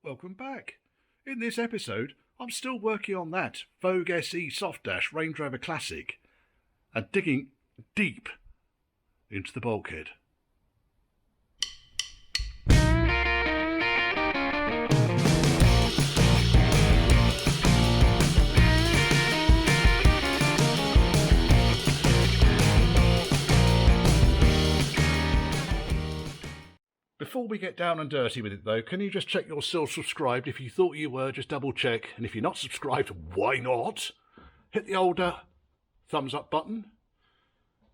Welcome back. In this episode, I'm still working on that Vogue SE softdash Range Rover Classic and digging deep into the bulkhead. Before we get down and dirty with it though, can you just check you're still subscribed? If you thought you were, just double check. And if you're not subscribed, why not? Hit the old thumbs up button.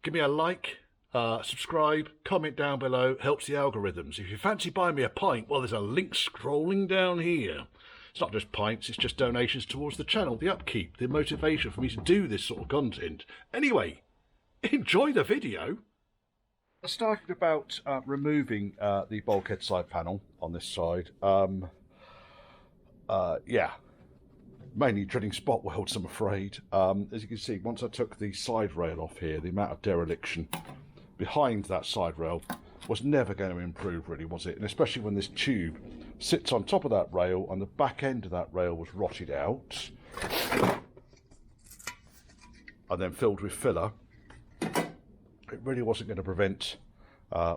Give me a like, subscribe, comment down below. Helps the algorithms. If you fancy buying me a pint, well, there's a link scrolling down here. It's not just pints, it's just donations towards the channel, the upkeep, the motivation for me to do this sort of content. Anyway, enjoy the video. I started about removing the bulkhead side panel on this side. Yeah, mainly drilling spot welds, I'm afraid. As you can see, once I took the side rail off here, the amount of dereliction behind that side rail was never going to improve, really, was it? And especially when this tube sits on top of that rail and the back end of that rail was rotted out and then filled with filler. It really wasn't going to prevent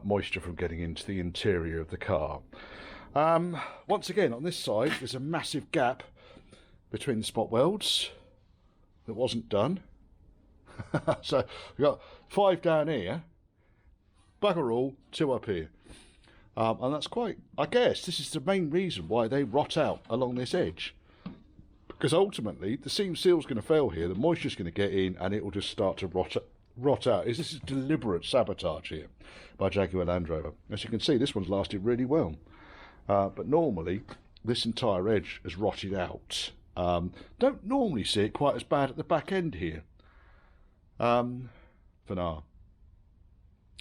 moisture from getting into the interior of the car. Once again, on this side, there's a massive gap between the spot welds that wasn't done. So we've got 5 down here, bugger all, 2 up here. And that's quite, I guess, this is the main reason why they rot out along this edge. Because ultimately, the seam seal's going to fail here, the moisture's going to get in, and it will just start to rot out. This is deliberate sabotage here by Jaguar Land Rover. As you can see, this one's lasted really well, but normally this entire edge has rotted out. Don't normally see it quite as bad at the back end here, for now.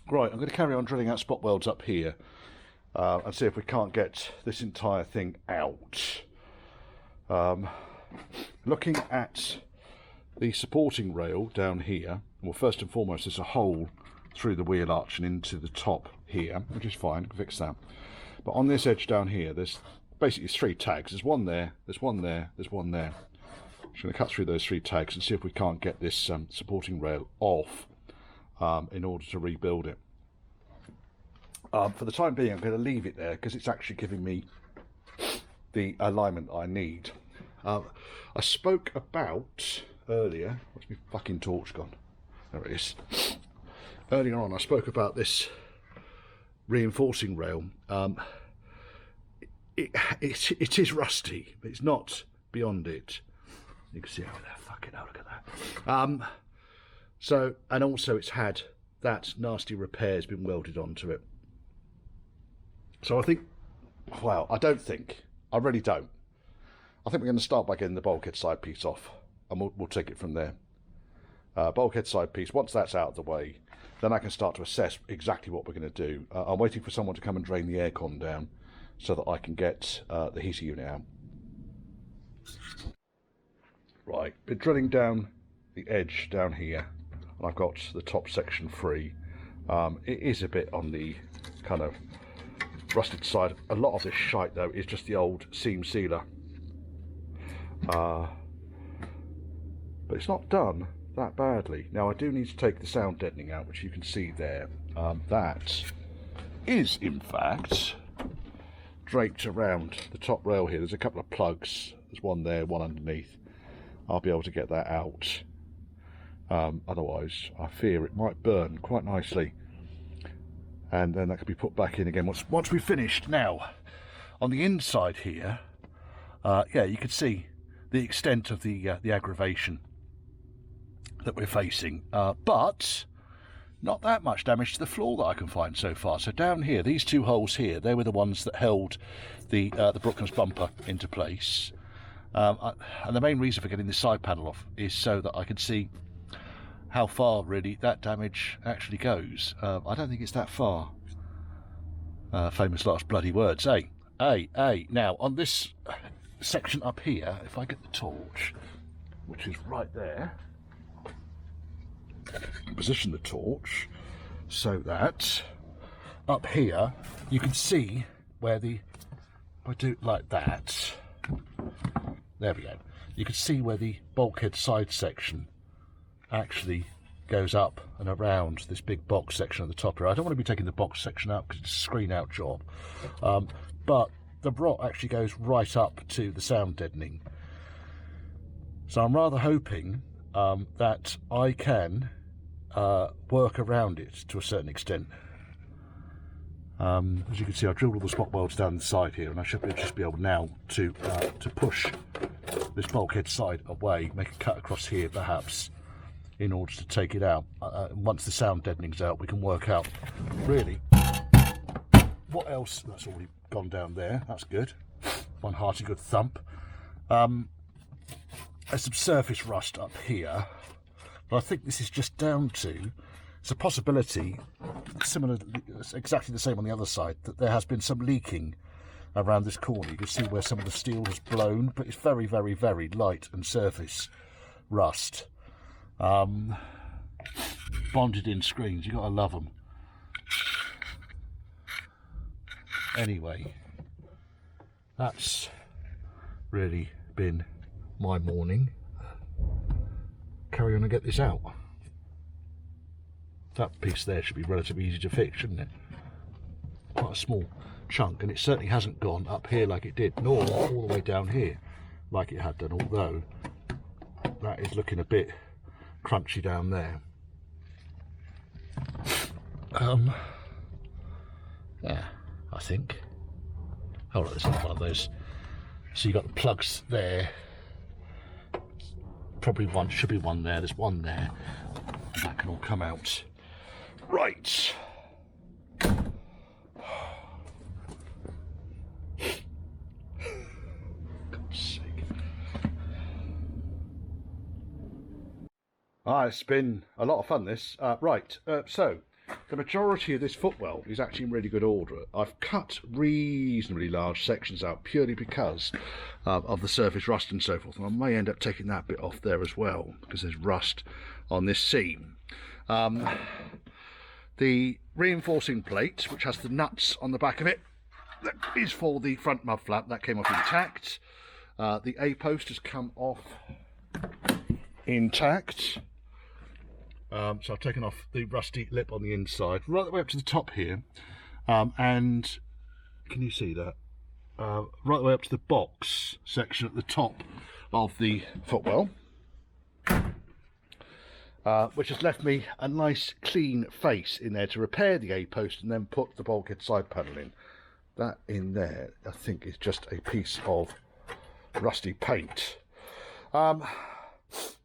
Right, I'm going to carry on drilling out spot welds up here and see if we can't get this entire thing out. Looking at the supporting rail down here, well, first and foremost, there's a hole through the wheel arch and into the top here, which is fine, I can fix that. But on this edge down here, there's basically 3 tags. There's one there, there's one there, there's one there. I'm just going to cut through those 3 tags and see if we can't get this supporting rail off in order to rebuild it. For the time being, I'm going to leave it there because it's actually giving me the alignment I need. I spoke about earlier, where's my fucking torch gone? There it is. Earlier on I spoke about this reinforcing rail. It is rusty, but it's not beyond it. You can see over there, fucking hell, look at that. So, and also it's had that nasty repairs been welded onto it. So I think, well, I really don't. I think we're going to start by getting the bulkhead side piece off, and we'll take it from there. Bulkhead side piece, once that's out of the way, then I can start to assess exactly what we're going to do. I'm waiting for someone to come and drain the aircon down so that I can get the heater unit out. Right, been drilling down the edge down here, and I've got the top section free. It is a bit on the kind of rusted side. A lot of this shite though is just the old seam sealer. But it's not done that badly. Now I do need to take the sound deadening out, which you can see there. That is in fact draped around the top rail here. There's a couple of plugs. There's one there, one underneath. I'll be able to get that out. Otherwise I fear it might burn quite nicely, and then that could be put back in again once we've finished. Now on the inside here, yeah, you can see the extent of the aggravation that we're facing, but not that much damage to the floor that I can find so far. So down here, these 2 holes here, they were the ones that held the Brooklands bumper into place, and the main reason for getting this side panel off is so that I can see how far really that damage actually goes. I don't think it's that far. Famous last bloody words, eh? Now on this section up here, if I get the torch, which is right there, position the torch so that up here you can see where the I do it like that, there we go. You can see where the bulkhead side section actually goes up and around this big box section at the top here. I don't want to be taking the box section out because it's a screen out job, but the rot actually goes right up to the sound deadening. So I'm rather hoping that I can work around it to a certain extent. As you can see, I've drilled all the spot welds down the side here, and I should just be able now to push this bulkhead side away, make a cut across here perhaps, in order to take it out. Once the sound deadening's out, we can work out really what else. That's already gone down there, that's good. One hearty good thump. There's some surface rust up here, but I think this is just down to, it's a possibility, similar, exactly the same on the other side, that there has been some leaking around this corner. You can see where some of the steel has blown, but it's very, very, very light and surface rust. Bonded in screens, you gotta love them. Anyway, that's really been my morning. Carry on and get this out. That piece there should be relatively easy to fix, shouldn't it? Quite a small chunk, and it certainly hasn't gone up here like it did, nor all the way down here like it had done, although that is looking a bit crunchy down there. Yeah, I think. Oh, right, there's one of those. So you got the plugs there. Probably one, should be one there. There's one there. And that can all come out. Right. God's sake. It's been a lot of fun, this. So the majority of this footwell is actually in really good order. I've cut reasonably large sections out purely because of the surface rust and so forth, and I may end up taking that bit off there as well because there's rust on this seam. The reinforcing plate, which has the nuts on the back of it, that is for the front mud flap, that came off intact. The A-post has come off intact. So I've taken off the rusty lip on the inside, right the way up to the top here, and can you see that? Right the way up to the box section at the top of the footwell, which has left me a nice clean face in there to repair the A-post and then put the bulkhead side panel in. That in there, I think, is just a piece of rusty paint.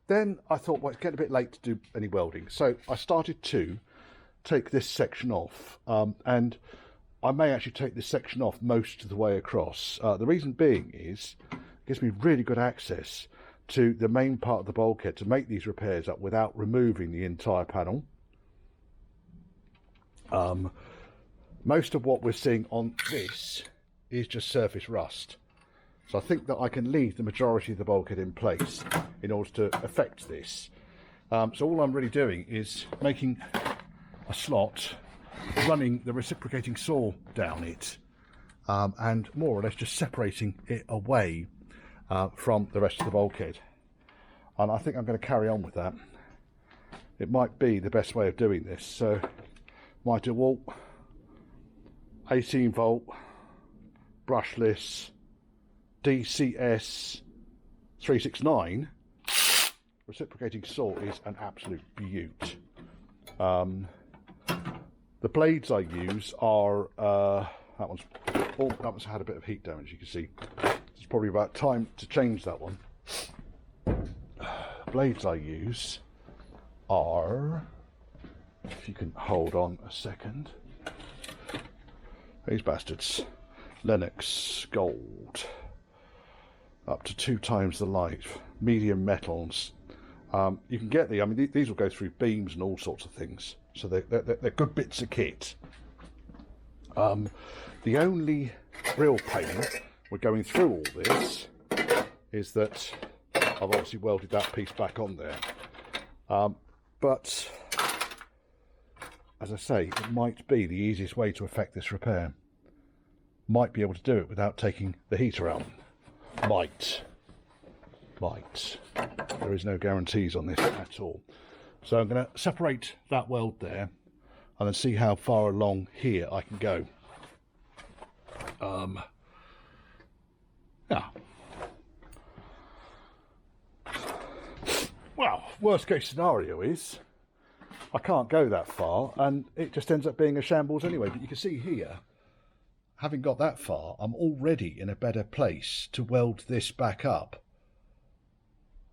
Then I thought, well, it's getting a bit late to do any welding, so I started to take this section off, and I may actually take this section off most of the way across. The reason being is it gives me really good access to the main part of the bulkhead to make these repairs up without removing the entire panel. Most of what we're seeing on this is just surface rust. So I think that I can leave the majority of the bulkhead in place in order to affect this. So all I'm really doing is making a slot, running the reciprocating saw down it, and more or less just separating it away from the rest of the bulkhead. And I think I'm going to carry on with that. It might be the best way of doing this. So my DeWalt 18 volt brushless DCS 369 reciprocating saw is an absolute beaut. The blades I use are that one's had a bit of heat damage, you can see. It's probably about time to change that one. Blades I use are, if you can hold on a second, these bastards, Lennox Gold, up to 2 times the life, medium metals. You can get the, I mean, these will go through beams and all sorts of things, so they're good bits of kit. The only real pain with going through all this is that I've obviously welded that piece back on there, but as I say, it might be the easiest way to effect this repair. might be able to do it without taking the heater out. Might. There is no guarantees on this at all. So I'm going to separate that weld there and then see how far along here I can go. Yeah. Well, worst case scenario is I can't go that far and it just ends up being a shambles anyway. But you can see here, having got that far, I'm already in a better place to weld this back up.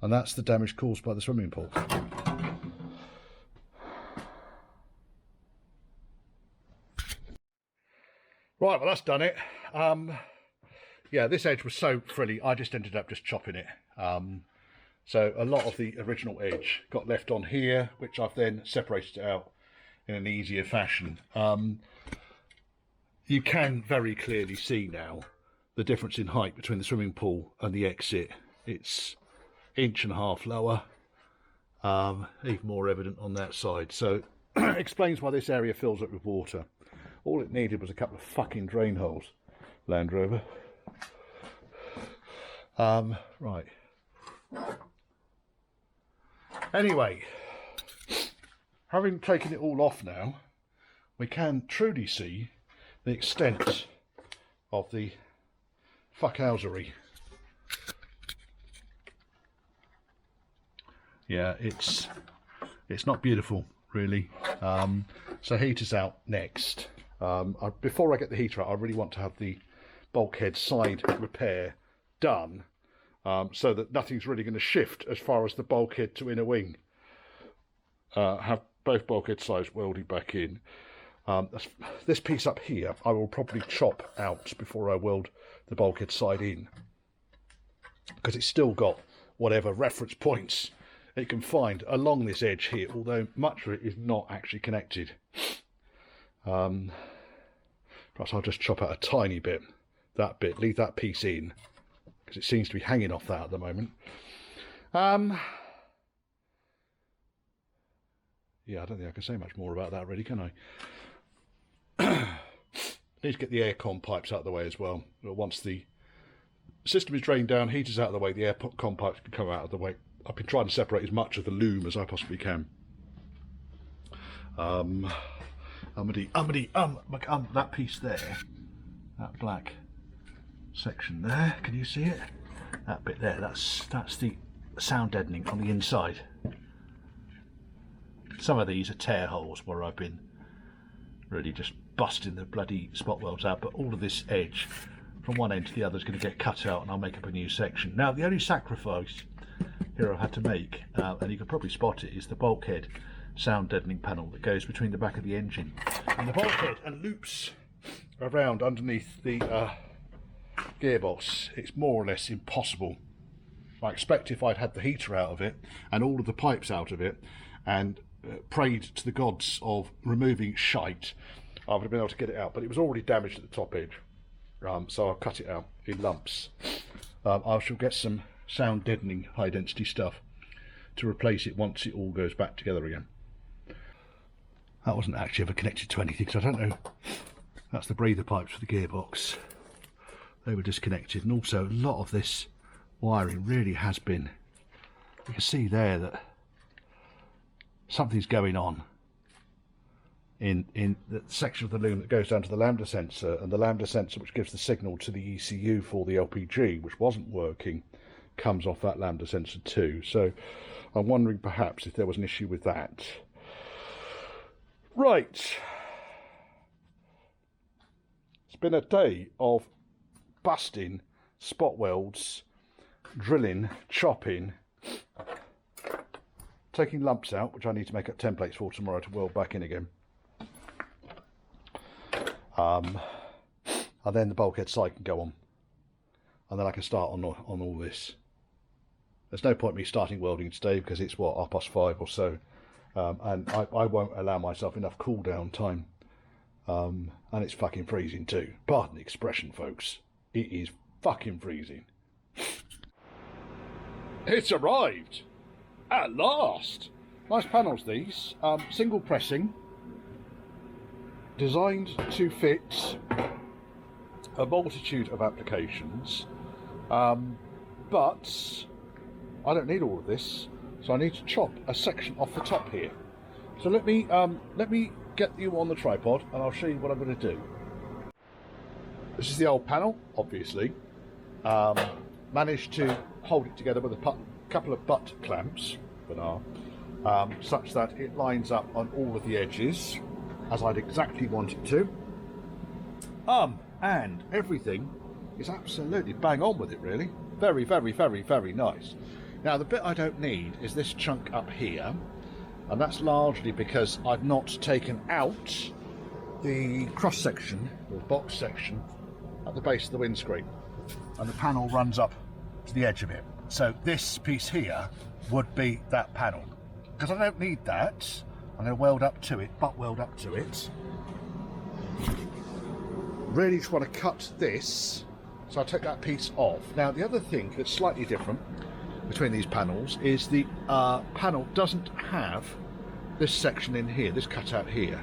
And that's the damage caused by the swimming pool. Right, well that's done it. Yeah, this edge was so frilly, I just ended up just chopping it. So a lot of the original edge got left on here, which I've then separated out in an easier fashion. You can very clearly see now the difference in height between the swimming pool and the exit. It's 1.5 inches lower, even more evident on that side. So it explains why this area fills up with water. All it needed was a couple of fucking drain holes, Land Rover. Right. Anyway, having taken it all off now, we can truly see the extent of the fuckhousery. Yeah, it's not beautiful, really. So heater's out next. Before I get the heater out, I really want to have the bulkhead side repair done, so that nothing's really going to shift as far as the bulkhead to inner wing. Have both bulkhead sides welded back in. This piece up here I will probably chop out before I weld the bulkhead side in, because it's still got whatever reference points it can find along this edge here, although much of it is not actually connected. Perhaps I'll just chop out a tiny bit, that bit, leave that piece in, because it seems to be hanging off that at the moment. Yeah, I don't think I can say much more about that really, can I? Need to get the aircon pipes out of the way as well. Once the system is drained down, heater's out of the way, the aircon pipes can come out of the way. I've been trying to separate as much of the loom as I possibly can. That piece there, that black section there, can you see it? That bit there, that's the sound deadening on the inside. Some of these are tear holes where I've been really just busting the bloody spot welds out, but all of this edge from one end to the other is going to get cut out and I'll make up a new section. Now the only sacrifice here I've had to make, and you can probably spot it, is the bulkhead sound deadening panel that goes between the back of the engine and the bulkhead and loops around underneath the gearbox. It's more or less impossible. I expect if I'd had the heater out of it and all of the pipes out of it and prayed to the gods of removing shite, I would have been able to get it out, but it was already damaged at the top edge, so I'll cut it out in lumps. I shall get some sound deadening high density stuff to replace it once it all goes back together again. That wasn't actually ever connected to anything, because I don't know. That's the breather pipes for the gearbox. They were disconnected, and also a lot of this wiring really has been, you can see there that something's going on in the section of the loom that goes down to the lambda sensor, and the lambda sensor which gives the signal to the ECU for the LPG, which wasn't working, comes off that lambda sensor too. So I'm wondering perhaps if there was an issue with that. Right, it's been a day of busting spot welds, drilling, chopping, taking lumps out, which I need to make up templates for tomorrow to weld back in again. And then the bulkhead side can go on, and then I can start on all this. There's no point me starting welding today because it's what, 5:30 or so, and I won't allow myself enough cool down time, and it's fucking freezing too. Pardon the expression, folks. It is fucking freezing. It's arrived at last. Nice panels these, single pressing, designed to fit a multitude of applications, but I don't need all of this, so I need to chop a section off the top here. So let me get you on the tripod and I'll show you what I'm going to do. This is the old panel, obviously. Managed to hold it together with a couple of butt clamps, such that it lines up on all of the edges as I'd exactly want it to. And everything is absolutely bang on with it, really. Very, very, very, very nice. Now, the bit I don't need is this chunk up here, and that's largely because I've not taken out the cross section, or box section, at the base of the windscreen, and the panel runs up to the edge of it. So this piece here would be that panel. Because I don't need that, I'm going to weld up to it, butt weld up to it. Really just want to cut this, so I'll take that piece off. Now, the other thing that's slightly different between these panels is the panel doesn't have this section in here, this cutout here.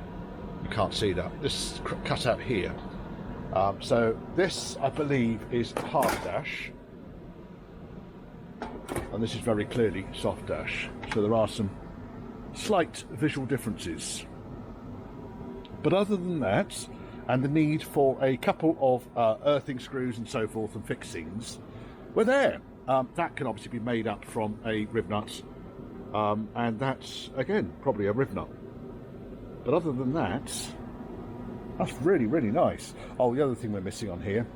You can't see that, this cutout here. So this, I believe, is hard dash, and this is very clearly soft dash. So there are some slight visual differences. But other than that, and the need for a couple of earthing screws and so forth and fixings, we're there. That can obviously be made up from a rib nut, and that's, again, probably a rib nut. But other than that, that's really, really nice. Oh, the other thing we're missing on here,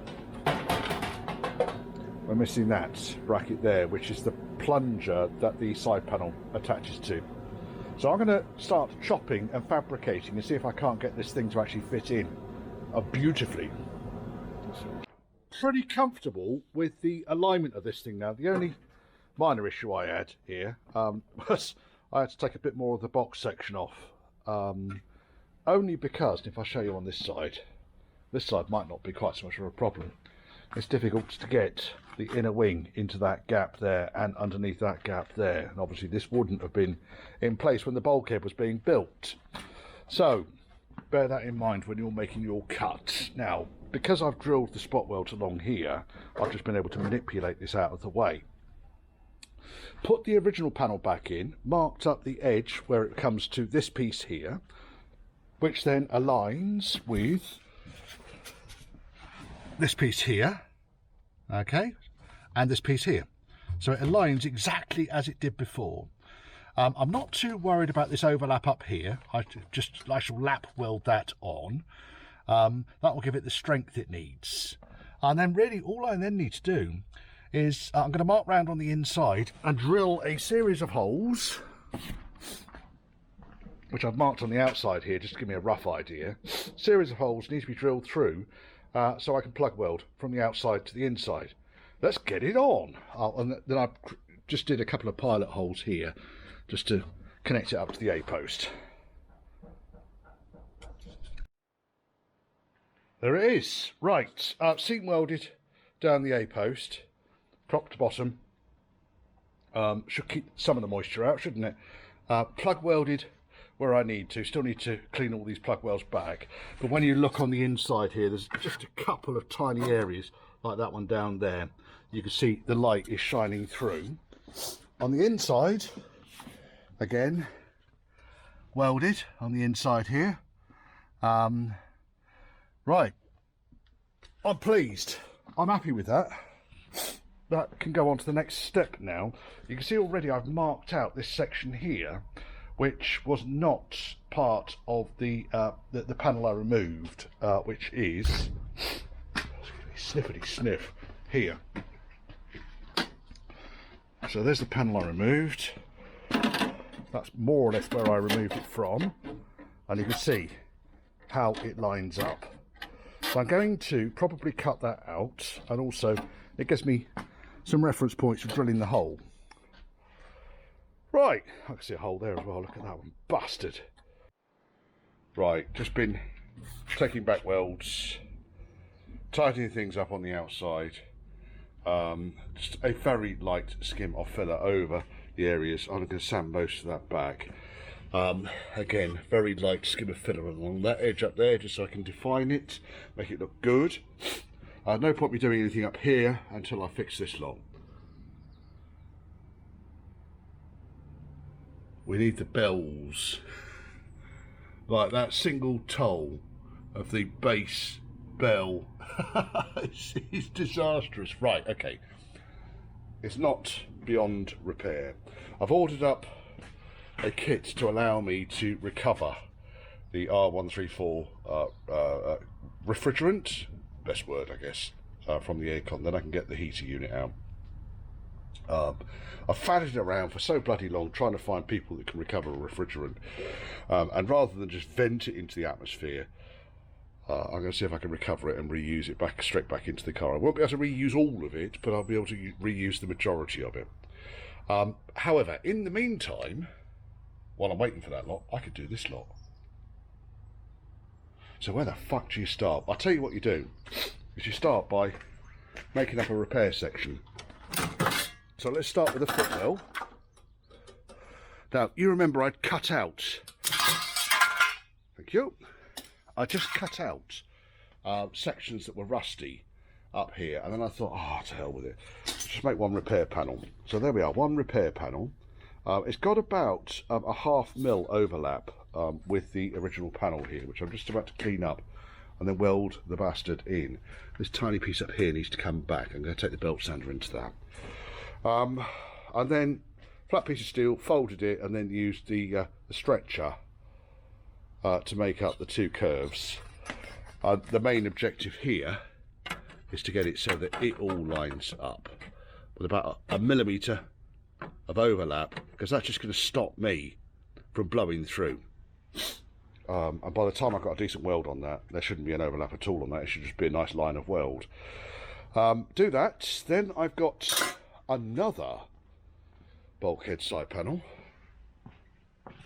we're missing that bracket there, which is the plunger that the side panel attaches to. So I'm going to start chopping and fabricating and see if I can't get this thing to actually fit in beautifully. Pretty comfortable with the alignment of this thing now. The only minor issue I had here was I had to take a bit more of the box section off. Only because, if I show you on this side might not be quite so much of a problem. It's difficult to get the inner wing into that gap there and underneath that gap there. And obviously this wouldn't have been in place when the bulkhead was being built. So bear that in mind when you're making your cut. Now, because I've drilled the spot welds along here, I've just been able to manipulate this out of the way. Put the original panel back in, marked up the edge where it comes to this piece here, which then aligns with this piece here, okay, and this piece here. So it aligns exactly as it did before. I'm not too worried about this overlap up here. I shall lap weld that on. That will give it the strength it needs. And then really all I then need to do is I'm going to mark round on the inside and drill a series of holes, which I've marked on the outside here just to give me a rough idea. Series of holes need to be drilled through so I can plug weld from the outside to the inside. Let's get it on. And then I just did a couple of pilot holes here just to connect it up to the A-post. There it is. Right, seam welded down the A-post, top to bottom. Should keep some of the moisture out, shouldn't it? Plug welded where I need to. Still need to clean all these plug welds back. But when you look on the inside here, there's just a couple of tiny areas, like that one down there. You can see the light is shining through. On the inside, again, welded on the inside here. Right, I'm pleased. I'm happy with that. That can go on to the next step now. You can see already I've marked out this section here, which was not part of the panel I removed, which is sniffity sniff here. So there's the panel I removed. That's more or less where I removed it from, and you can see how it lines up. So I'm going to probably cut that out, and also it gives me some reference points for drilling the hole. Right, I can see a hole there as well. Look at that one, busted. Right, just been taking back welds, tightening things up on the outside. Just a very light skim of filler over the areas. I'm going to sand most of that back. Again, very light skim of filler along that edge up there, just so I can define it, make it look good. No point me doing anything up here until I fix this lot. We need the bells, like that single toll of the base bell. It's disastrous. Right, okay. It's not beyond repair. I've ordered up a kit to allow me to recover the R134 refrigerant, best word I guess, from the aircon. Then I can get the heater unit out. I've fatted around for so bloody long trying to find people that can recover a refrigerant, and rather than just vent it into the atmosphere, I'm going to see if I can recover it and reuse it straight back into the car. I won't be able to reuse all of it, but I'll be able to reuse the majority of it. However, in the meantime, while I'm waiting for that lot, I could do this lot. So where the fuck do you start? I'll tell you what you do, is you start by making up a repair section. So let's start with the footwell. Now, you remember I'd cut out, thank you, I just cut out sections that were rusty up here, and then I thought, oh, to hell with it, just make one repair panel. So there we are, one repair panel. It's got about a .5 mil overlap with the original panel here, which I'm just about to clean up and then weld the bastard in. This tiny piece up here needs to come back. I'm going to take the belt sander into that. And then flat piece of steel, folded it, and then used the stretcher to make up the two curves. The main objective here is to get it so that it all lines up with about a millimetre of overlap, because that's just going to stop me from blowing through. And by the time I've got a decent weld on that, there shouldn't be an overlap at all on that. It should just be a nice line of weld. Do that, then I've got another bulkhead side panel,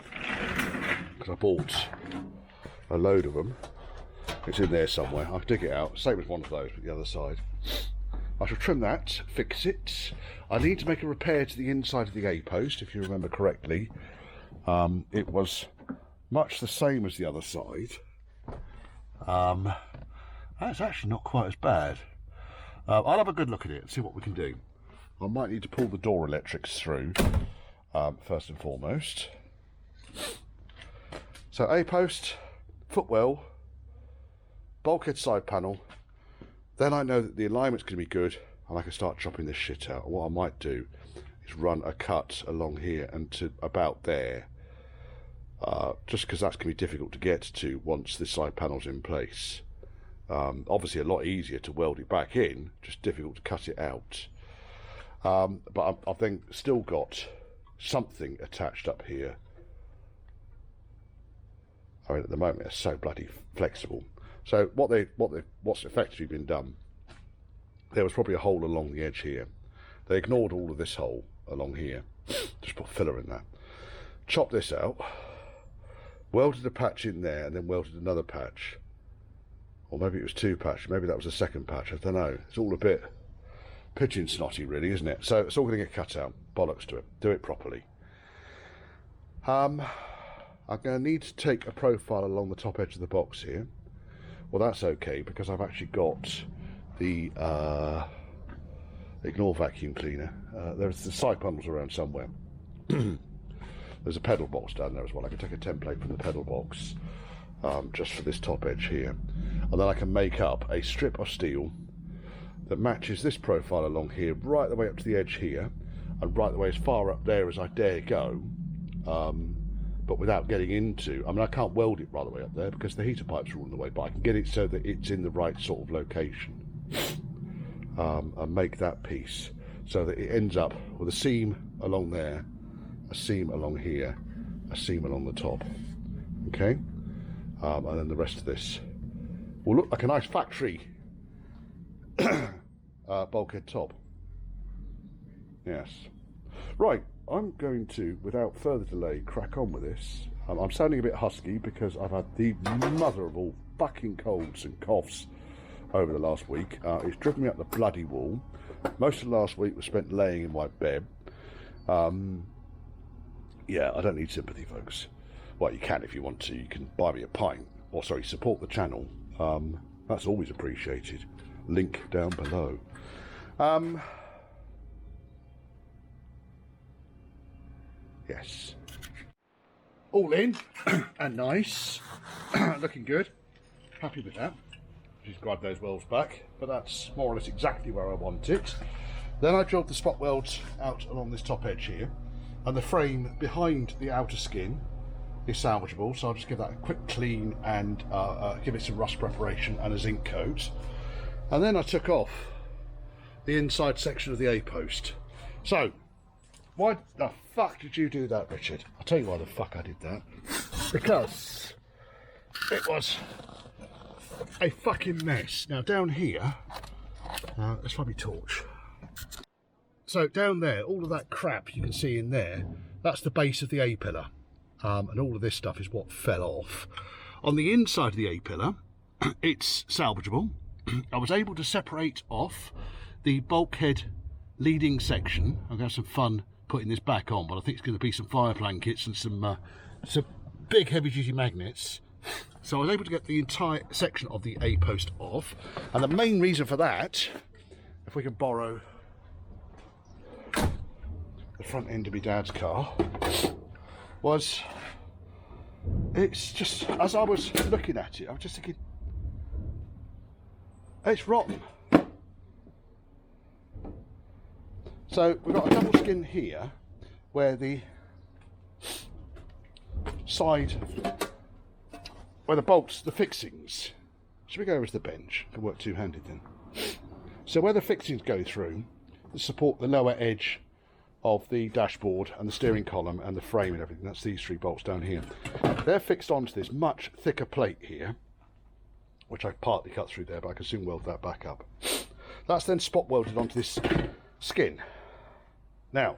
because I bought a load of them. It's in there somewhere. I'll dig it out. Same as one of those, but the other side. I shall trim that, fix it. I need to make a repair to the inside of the A-post, if you remember correctly. It was much the same as the other side. That's actually not quite as bad. I'll have a good look at it and see what we can do. I might need to pull the door electrics through, first and foremost. So A-post, footwell, bulkhead side panel. Then I know that the alignment's going to be good, and I can start chopping this shit out. What I might do is run a cut along here and to about there, just because that's going to be difficult to get to once this side panel's in place. Obviously a lot easier to weld it back in, just difficult to cut it out. But I've then still got something attached up here. I mean, at the moment it's so bloody flexible. So what's effectively been done, there was probably a hole along the edge here. They ignored all of this hole along here, just put filler in that. Chopped this out, welded a patch in there, and then welded another patch. Or maybe it was two patches, maybe that was the second patch, I don't know. It's all a bit pigeon snotty really, isn't it? So it's all going to get cut out, bollocks to it, do it properly. I'm going to need to take a profile along the top edge of the box here. Well, that's okay, because I've actually got the ignore vacuum cleaner. There's the side panels around somewhere. There's a pedal box down there as well. I can take a template from the pedal box just for this top edge here, and then I can make up a strip of steel that matches this profile along here, right the way up to the edge here, and right the way as far up there as I dare go, but without getting into, I mean, I can't weld it right the way up there because the heater pipes are all in the way, but I can get it so that it's in the right sort of location, and make that piece so that it ends up with a seam along there, a seam along here, a seam along the top. Okay, and then the rest of this will look like a nice factory bulkhead top. Yes. Right, I'm going to, without further delay, crack on with this. I'm sounding a bit husky because I've had the mother of all fucking colds and coughs over the last week. It's driven me up the bloody wall. Most of last week was spent laying in my bed. Yeah, I don't need sympathy, folks. Well, you can if you want to. You can buy me a pint, or sorry, support the channel. That's always appreciated. Link down below. Yes. All in and nice. Looking good. Happy with that. Just grab those welds back, but that's more or less exactly where I want it. Then I drilled the spot welds out along this top edge here, and the frame behind the outer skin is salvageable, so I'll just give that a quick clean and give it some rust preparation and a zinc coat. And then I took off the inside section of the A-post. So, why the fuck did you do that, Richard? I'll tell you why the fuck I did that. Because it was a fucking mess. Now down here, let's find my torch. So down there, all of that crap you can see in there, that's the base of the A-pillar. And all of this stuff is what fell off. On the inside of the A-pillar, it's salvageable. I was able to separate off the bulkhead leading section. I'm going to have some fun putting this back on, but I think it's going to be some fire blankets and some big heavy-duty magnets. So I was able to get the entire section of the A-post off. And the main reason for that, if we can borrow the front end of my dad's car, was it's just, as I was looking at it, I was just thinking, it's rotten. So we've got a double skin here where the side, where the bolts, the fixings, should we go over to the bench? Can work two-handed then. So where the fixings go through to support the lower edge of the dashboard and the steering column and the frame and everything, that's these three bolts down here. They're fixed onto this much thicker plate here, which I partly cut through there, but I can soon weld that back up. That's then spot welded onto this skin. Now,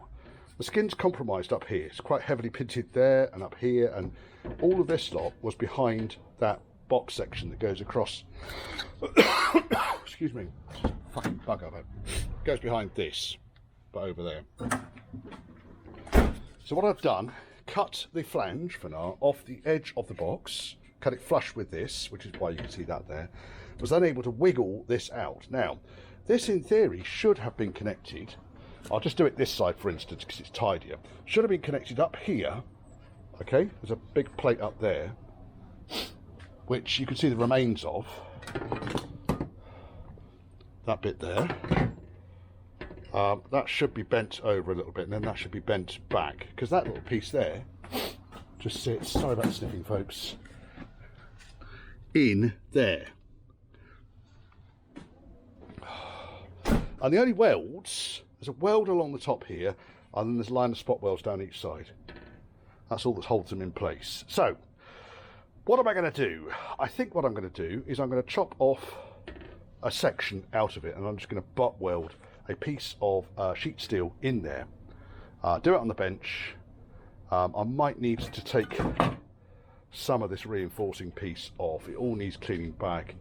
the skin's compromised up here. It's quite heavily pitted there and up here, and all of this lot was behind that box section that goes across. Excuse me, fucking bug up it. Goes behind this, but over there. So what I've done, cut the flange for now off the edge of the box, cut it flush with this, which is why you can see that there, was then able to wiggle this out. Now, this in theory should have been connected, I'll just do it this side for instance because it's tidier, should have been connected up here, okay, there's a big plate up there, which you can see the remains of, that bit there. That should be bent over a little bit, and then that should be bent back, because that little piece there just sits, sorry about sniffing folks, in there. And the only welds, there's a weld along the top here, and then there's a line of spot welds down each side. That's all that holds them in place. So, what am I going to do? I think what I'm going to do is I'm going to chop off a section out of it, and I'm just going to butt weld a piece of sheet steel in there. Do it on the bench. I might need to take some of this reinforcing piece off. It all needs cleaning back.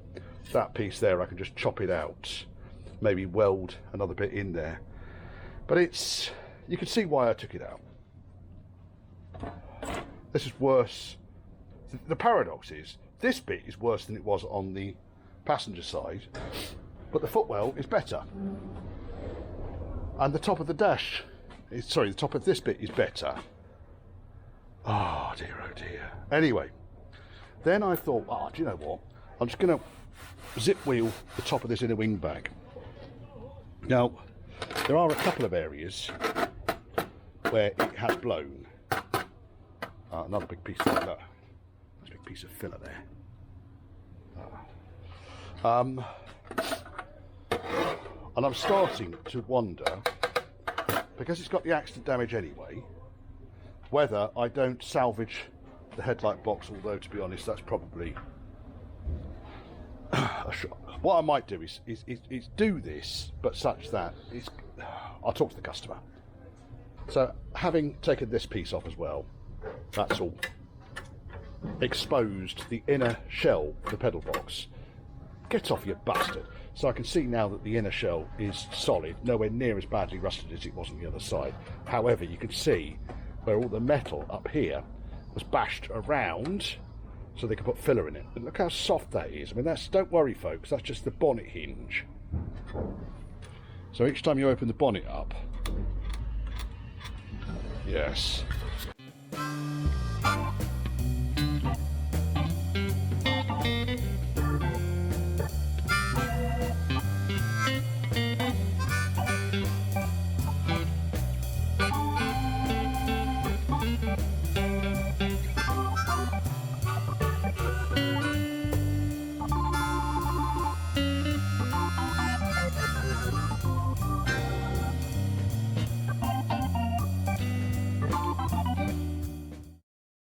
That piece there, I can just chop it out. Maybe weld another bit in there. But it's, you can see why I took it out. This is worse. The paradox is, this bit is worse than it was on the passenger side, but the footwell is better. And the top of the dash, sorry, the top of this bit is better. Oh dear, oh dear. Anyway, then I thought, do you know what? I'm just going to zip wheel the top of this inner wing bag. Now, there are a couple of areas where it has blown. Another big piece like that. That's a big piece of filler there. And I'm starting to wonder, because it's got the accident damage anyway, whether I don't salvage the headlight box, although to be honest that's probably a shot. What I might do is do this, but such that it's, I'll talk to the customer. So having taken this piece off as well, that's all exposed the inner shell of the pedal box. Get off, you bastard. So I can see now that the inner shell is solid, nowhere near as badly rusted as it was on the other side. However, you can see where all the metal up here was bashed around so they could put filler in it. And look how soft that is. I mean, that's, don't worry folks, that's just the bonnet hinge. So each time you open the bonnet up, yes,